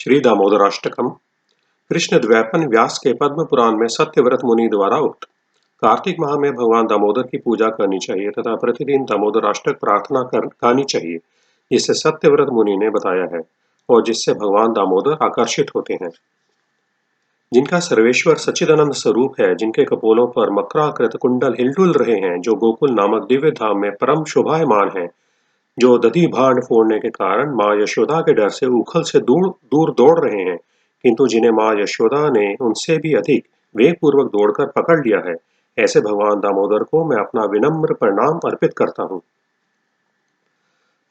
श्री दामोदराष्टकम। कृष्ण द्वैपन व्यास के पद्म पुराण में सत्यव्रत मुनि द्वारा उक्त। कार्तिक माह में भगवान दामोदर की पूजा करनी चाहिए तथा प्रतिदिन दामोदराष्टक प्रार्थना गानी चाहिए, जिसे सत्यव्रत मुनि ने बताया है और जिससे भगवान दामोदर आकर्षित होते हैं। जिनका सर्वेश्वर सच्चिदानंद स्वरूप है, जिनके कपोलों पर मकराकृत कुंडल हिलडुल रहे हैं, जो गोकुल नामक दिव्य धाम में परम शोभायमान है, जो दधि भांड फोड़ने के कारण माँ यशोदा के डर से उखल से दूर दूर दौड़ रहे हैं, किंतु जिन्हें माँ यशोदा ने उनसे भी अधिक वेग पूर्वक दौड़कर पकड़ लिया है, ऐसे भगवान दामोदर को मैं अपना विनम्र प्रणाम अर्पित करता हूँ।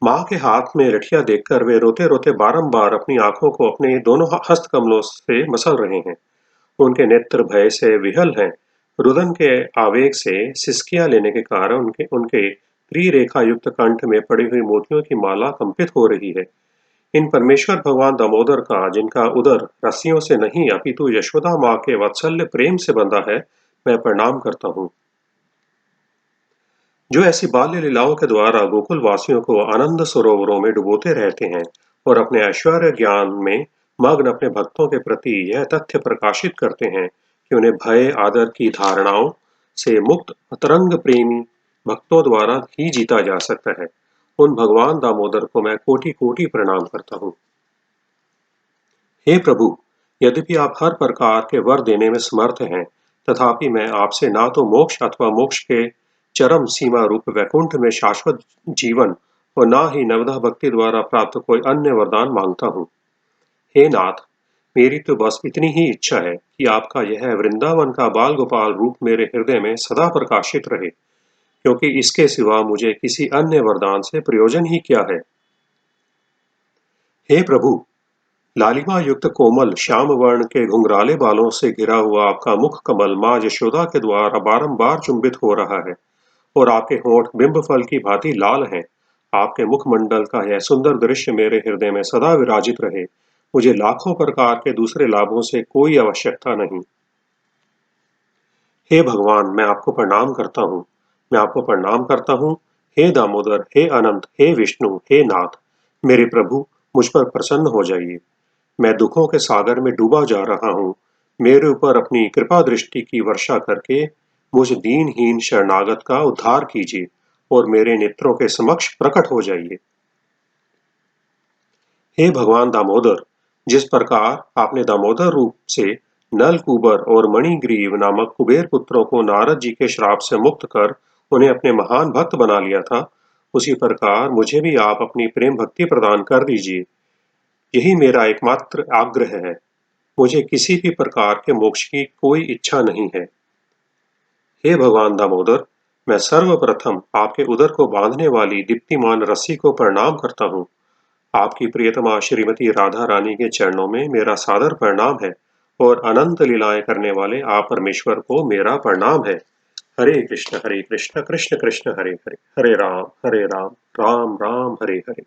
माँ के हाथ में लठिया देखकर वे रोते रोते बारंबार अपनी आंखों को अपने दोनों हस्त कमलों से मसल रहे हैं। उनके नेत्र भय से विहल हैं। रुदन के आवेग से सिसकियां लेने के कारण उनके उनके त्रिरेखा युक्त कंठ में पड़ी हुई मोतियों की माला कंपित हो रही है। इन परमेश्वर भगवान दामोदर का, जिनका उदर रस्सियों से नहीं अपितु यशोदा माँ के वात्सल्य प्रेम से बंधा है, मैं प्रणाम करता हूँ। जो ऐसी बाल्य लीलाओं के द्वारा गोकुल वासियों को आनंद सरोवरों में डुबोते रहते हैं और अपने ऐश्वर्य ज्ञान में मग्न अपने भक्तों के प्रति यह तथ्य प्रकाशित करते हैं कि उन्हें भय आदर की धारणाओं से मुक्त अतरंग प्रेमी भक्तों द्वारा ही जीता जा सकता है, उन भगवान दामोदर को मैं कोटि कोटि प्रणाम करता हूँ। हे प्रभु, यद्यपि आप हर प्रकार के वर देने में समर्थ हैं, तथापि मैं आपसे ना तो मोक्ष अथवा मोक्ष के चरम सीमा रूप वैकुंठ में शाश्वत जीवन और ना ही नवधा भक्ति द्वारा प्राप्त कोई अन्य वरदान मांगता हूँ। हे नाथ, मेरी तो बस इतनी ही इच्छा है कि आपका यह वृंदावन का बाल गोपाल रूप मेरे हृदय में सदा प्रकाशित रहे, क्योंकि इसके सिवा मुझे किसी अन्य वरदान से प्रयोजन ही क्या है। हे प्रभु, लालिमा युक्त कोमल श्याम वर्ण के घुंघराले बालों से घिरा हुआ आपका मुख कमल माँ यशोदा के द्वारा बारंबार चुंबित हो रहा है और आपके होंठ बिंब फल की भांति लाल हैं। आपके मुखमंडल का यह सुंदर दृश्य मेरे हृदय में सदा विराजित रहे। मुझे लाखों प्रकार के दूसरे लाभों से कोई आवश्यकता नहीं। हे भगवान, मैं आपको प्रणाम करता हूँ। मैं आपको प्रणाम करता हूँ। हे दामोदर, हे अनंत, हे विष्णु, हे नाथ, मेरे प्रभु, मुझ पर प्रसन्न हो जाइए। मैं दुखों के सागर में डूबा जा रहा हूँ। मेरे ऊपर अपनी कृपा दृष्टि की वर्षा करके मुझ दीनहीन शरणागत का उद्धार कीजिए और मेरे नेत्रों के समक्ष प्रकट हो जाइए। हे भगवान दामोदर, जिस प्रकार आपने दामोदर रूप से नल कुबर और मणिग्रीव नामक कुबेर पुत्रों को नारद जी के श्राप से मुक्त कर उन्हें अपने महान भक्त बना लिया था, उसी प्रकार मुझे भी आप अपनी प्रेम भक्ति प्रदान कर दीजिए। यही मेरा एकमात्र आग्रह है। मुझे किसी भी प्रकार के मोक्ष की कोई इच्छा नहीं है। हे भगवान दामोदर, मैं सर्वप्रथम आपके उदर को बांधने वाली दीप्तिमान रस्सी को प्रणाम करता हूँ। आपकी प्रियतमा श्रीमती राधा रानी के चरणों में मेरा सादर प्रणाम है और अनंत लीलाएं करने वाले आप परमेश्वर को मेरा प्रणाम है। हरे कृष्ण कृष्ण कृष्ण हरे हरे, हरे राम राम राम हरे हरे।